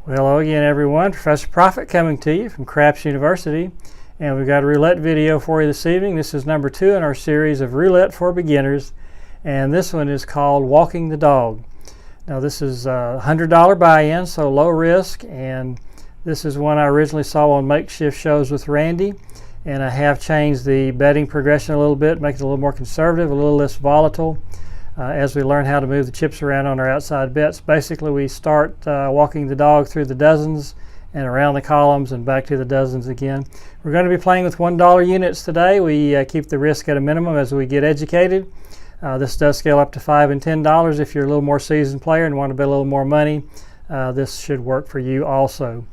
Well, hello again, everyone. Professor Profit coming to you from Craps University, and we've got a roulette video for you this evening. This is number 2 in our series of roulette for beginners, and this one is called Walking the Dog. Now, this is a $100 buy-in, so low risk, and this is one I originally saw on Makeshift Shows with Randy, and I have changed the betting progression a little bit, make it a little more conservative, a little less volatile. As we learn how to move the chips around on our outside bets. Basically, we start walking the dog through the dozens and around the columns and back to the dozens again. We're going to be playing with $1 units today. We keep the risk at a minimum as we get educated. This does scale up to $5 and $10 if you're a little more seasoned player and want to bet a little more money. This should work for you also.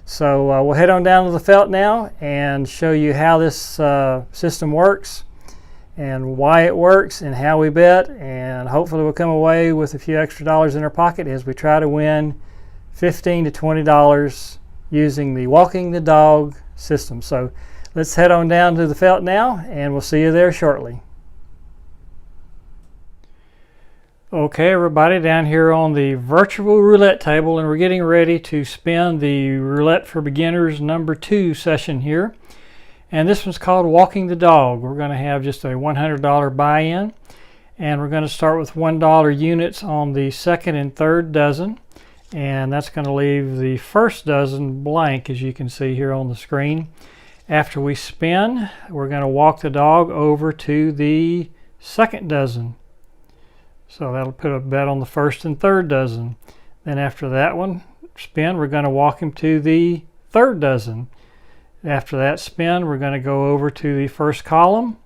So we'll head on down to the felt now and show you how this system works, and why it works, and how we bet, and hopefully we'll come away with a few extra dollars in our pocket as we try to win $15 to $20 using the Walking the Dog system. So let's head on down to the felt now, and we'll see you there shortly. Okay, everybody, down here on the virtual roulette table, and we're getting ready to spin the Roulette for Beginners number 2 session here. And this one's called Walking the Dog. We're going to have just a $100 buy-in, and we're going to start with $1 units on the second and third dozen, and that's going to leave the first dozen blank, as you can see here on the screen. After we spin, we're going to walk the dog over to the second dozen. So that'll put a bet on the first and third dozen. Then after that one spin, we're going to walk him to the third dozen. After that spin, we're going to go over to the first column.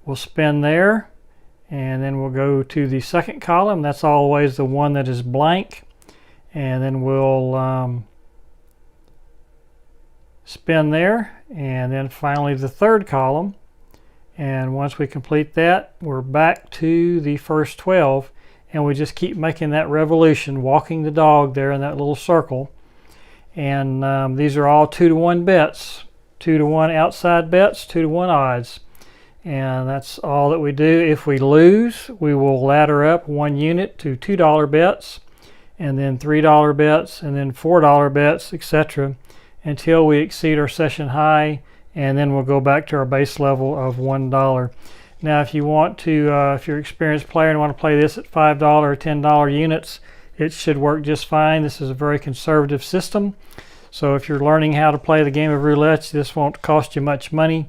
We'll spin there, and then we'll go to the second column. That's always the one that is blank. And then we'll spin there, and then finally the third column. And once we complete that, we're back to the first 12, and we just keep making that revolution, walking the dog there in that little circle. And these are all 2-to-1 bets, 2-to-1 outside bets, 2-to-1 odds. And that's all that we do. If we lose, we will ladder up 1 unit to $2 bets, and then $3 bets, and then $4 bets, etc., until we exceed our session high, and then we'll go back to our base level of $1. Now, if you want to, if you're an experienced player and want to play this at $5 or $10 units, it should work just fine. This is a very conservative system. So if you're learning how to play the game of roulette, this won't cost you much money.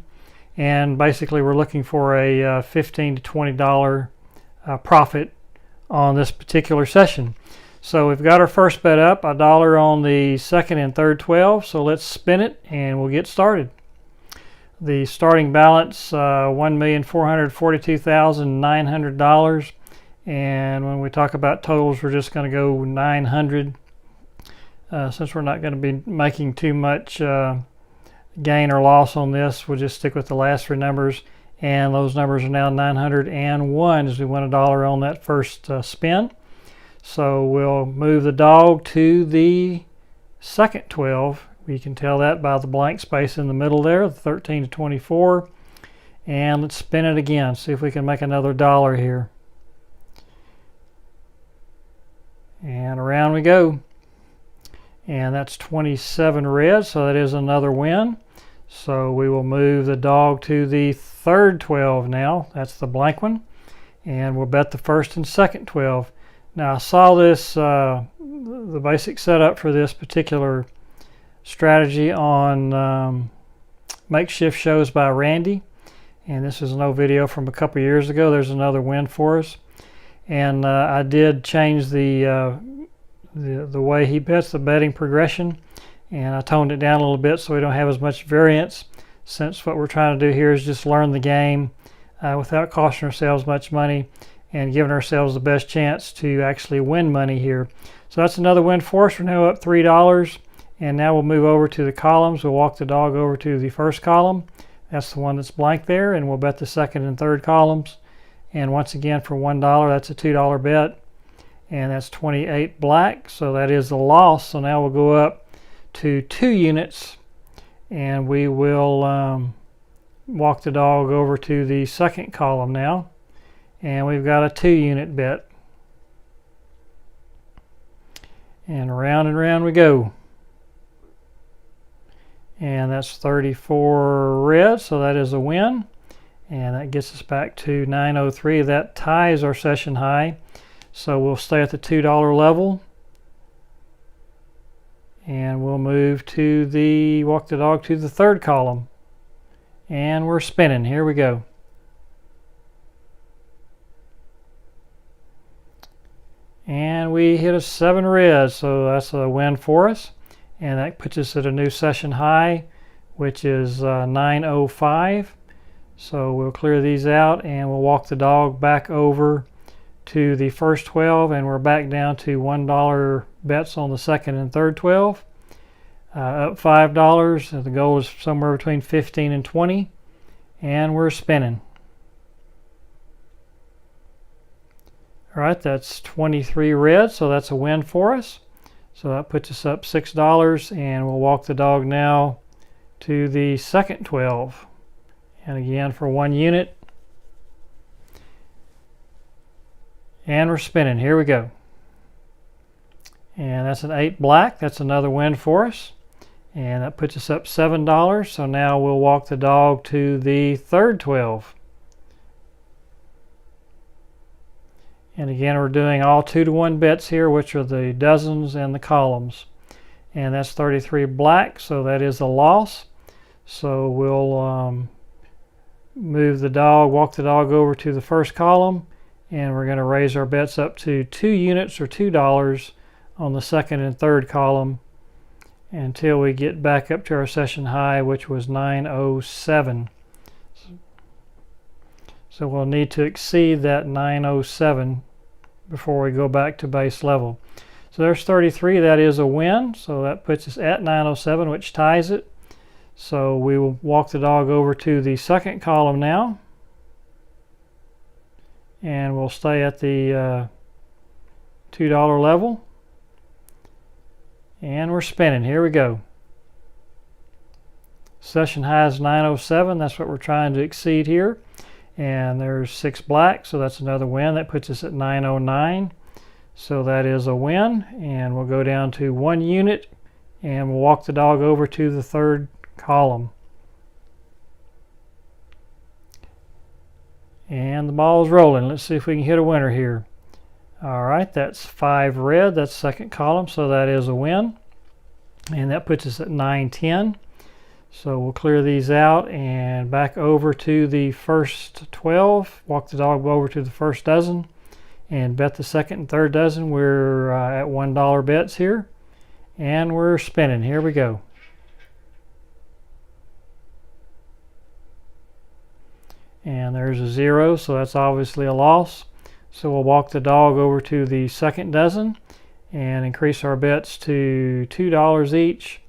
And basically we're looking for a $15 to $20 profit on this particular session. So we've got our first bet up, $1 on the second and third 12. So let's spin it and we'll get started. The starting balance, $1,442,900. And when we talk about totals, we're just going to go 900 since we're not going to be making too much gain or loss on this. We'll just stick with the last 3 numbers, and those numbers are now 901 as we win $1 on that first spin. So we'll move the dog to the second 12. We can tell that by the blank space in the middle there, 13 to 24. And let's spin it again, see if we can make another $1 here. And around we go. And that's 27 red, so that is another win. So we will move the dog to the third 12 now. That's the blank one. And we'll bet the first and second 12. Now, I saw this, the basic setup for this particular strategy on Makeshift Shows by Randy. And this is an old video from a couple years ago. There's another win for us. And I did change the way he bets, the betting progression, and I toned it down a little bit so we don't have as much variance, since what we're trying to do here is just learn the game without costing ourselves much money and giving ourselves the best chance to actually win money here. So that's another win for us. We're now up $3, and now we'll move over to the columns. We'll walk the dog over to the first column. That's the one that's blank there, and we'll bet the second and third columns. And once again, for $1, that's a $2 bet, and that's 28 black, so that is the loss. So now we'll go up to 2 units, and we will walk the dog over to the second column now, and we've got a 2 unit bet. and round we go. And that's 34 red, so that is a win. And that gets us back to 903. That ties our session high. So we'll stay at the $2 level. And we'll move to the, walk the dog to the third column. And we're spinning. Here we go. And we hit a 7 red, so that's a win for us. And that puts us at a new session high, which is 905. So we'll clear these out and we'll walk the dog back over to the first 12, and we're back down to $1 bets on the second and third 12. Up $5. The goal is somewhere between 15 and 20. And we're spinning. All right, that's 23 red, so that's a win for us. So that puts us up $6, and we'll walk the dog now to the second 12. And again for 1 unit. And we're spinning. Here we go. And that's an 8 black. That's another win for us. And that puts us up $7. So now we'll walk the dog to the third 12. And again, we're doing all 2-to-1 bets here, which are the dozens and the columns. And that's 33 black, so that is a loss. So we'll move the dog, walk the dog over to the first column, and we're going to raise our bets up to 2 units or $2 on the second and third column until we get back up to our session high, which was 907. So we'll need to exceed that 907 before we go back to base level. So there's 33. That is a win. So that puts us at 907, which ties it. So we will walk the dog over to the second column now. And we'll stay at the $2 level. And we're spinning. Here we go. Session high is 907. That's what we're trying to exceed here. And there's 6 black, so that's another win. That puts us at 909. So that is a win. And we'll go down to 1 unit, and we'll walk the dog over to the third column. And the ball's rolling. Let's see if we can hit a winner here. All right, that's 5 red. That's second column, so that is a win. And that puts us at 910. So we'll clear these out and back over to the first 12. Walk the dog over to the first dozen and bet the second and third dozen. We're at $1 bets here. And we're spinning. Here we go. And there's a 0, so that's obviously a loss. So we'll walk the dog over to the second dozen and increase our bets to $2 each.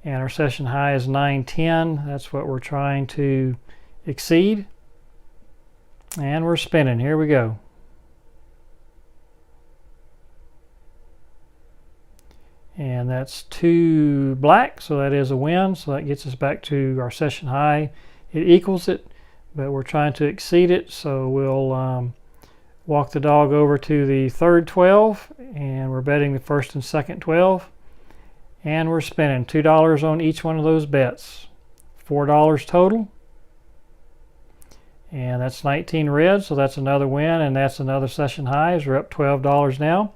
And our session high is 910. That's what we're trying to exceed. And we're spinning. Here we go. And that's 2 black, so that is a win. So that gets us back to our session high. It equals it, but we're trying to exceed it. So we'll walk the dog over to the third 12, and we're betting the first and second 12. And we're spending $2 on each one of those bets. $4 total. And that's 19 red, so that's another win, and that's another session high, as we're up $12 now.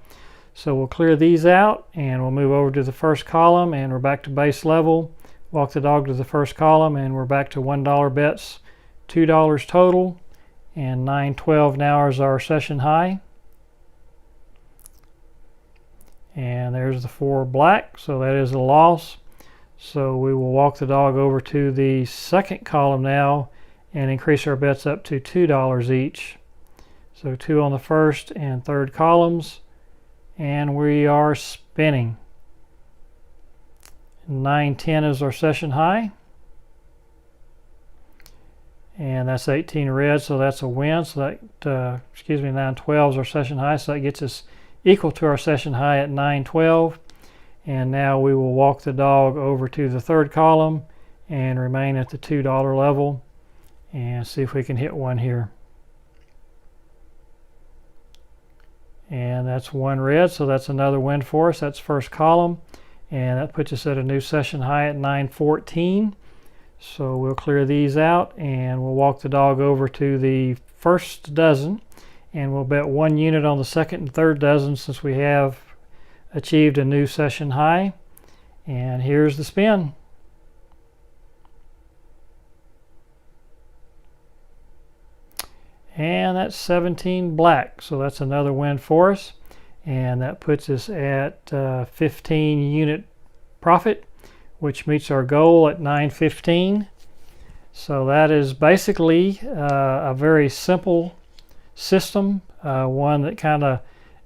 So we'll clear these out, and we'll move over to the first column, and we're back to base level. Walk the dog to the first column, and we're back to $1 bets. $2 total, and 912 now is our session high. And there's the 4 black, so that is a loss. So we will walk the dog over to the second column now and increase our bets up to $2 each. So 2 on the first and third columns, and we are spinning. 910 is our session high. And that's 18 red, so that's a win. So that, 912 is our session high, so that gets us equal to our session high at 912. And now we will walk the dog over to the third column and remain at the $2 level and see if we can hit one here. and that's 1 red, so that's another win for us. That's first column, and that puts us at a new session high at 914. So we'll clear these out, and we'll walk the dog over to the first dozen, and we'll bet 1 unit on the second and third dozen since we have achieved a new session high. And here's the spin. And that's 17 black, so that's another win for us, and that puts us at 15 unit profit, which meets our goal at 915. So that is basically a very simple system, one that kind of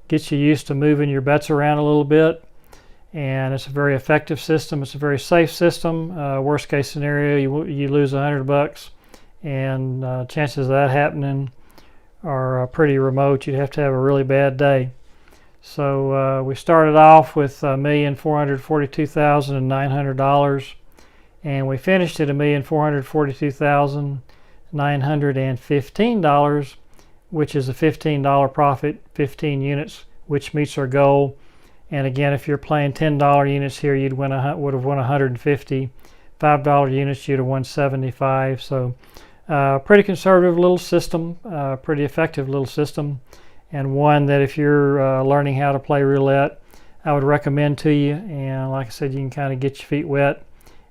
gets you used to moving your bets around a little bit, and it's a very effective system. It's a very safe system. Worst case scenario, you lose $100, and chances of that happening are pretty remote. You'd have to have a really bad day. So we started off with $1,442,900, and we finished at $1,442,915, which is a $15 profit, 15 units, which meets our goal. And again, if you're playing $10 units here, you'd would have won 150. $5 units, you'd have won 75. So pretty conservative little system, pretty effective little system, and one that if you're learning how to play roulette, I would recommend to you. And like I said, you can kind of get your feet wet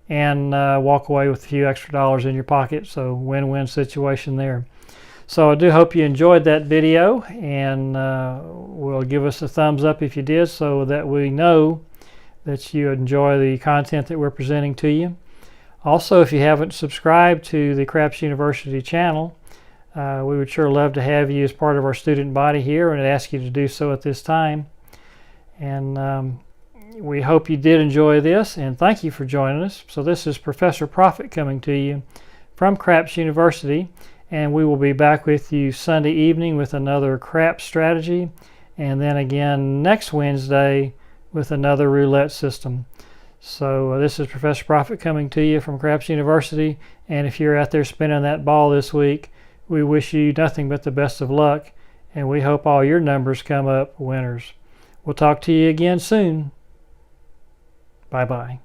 and walk away with a few extra dollars in your pocket. So win-win situation there. So I do hope you enjoyed that video, and will give us a thumbs up if you did, so that we know that you enjoy the content that we're presenting to you. Also, if you haven't subscribed to the Craps University channel, we would sure love to have you as part of our student body here, and I'd ask you to do so at this time. And we hope you did enjoy this, and thank you for joining us. So this is Professor Profit coming to you from Craps University, and we will be back with you Sunday evening with another craps strategy, and then again next Wednesday with another roulette system. So this is Professor Profit coming to you from Craps University, and if you're out there spinning that ball this week, we wish you nothing but the best of luck, and we hope all your numbers come up winners. We'll talk to you again soon. Bye-bye.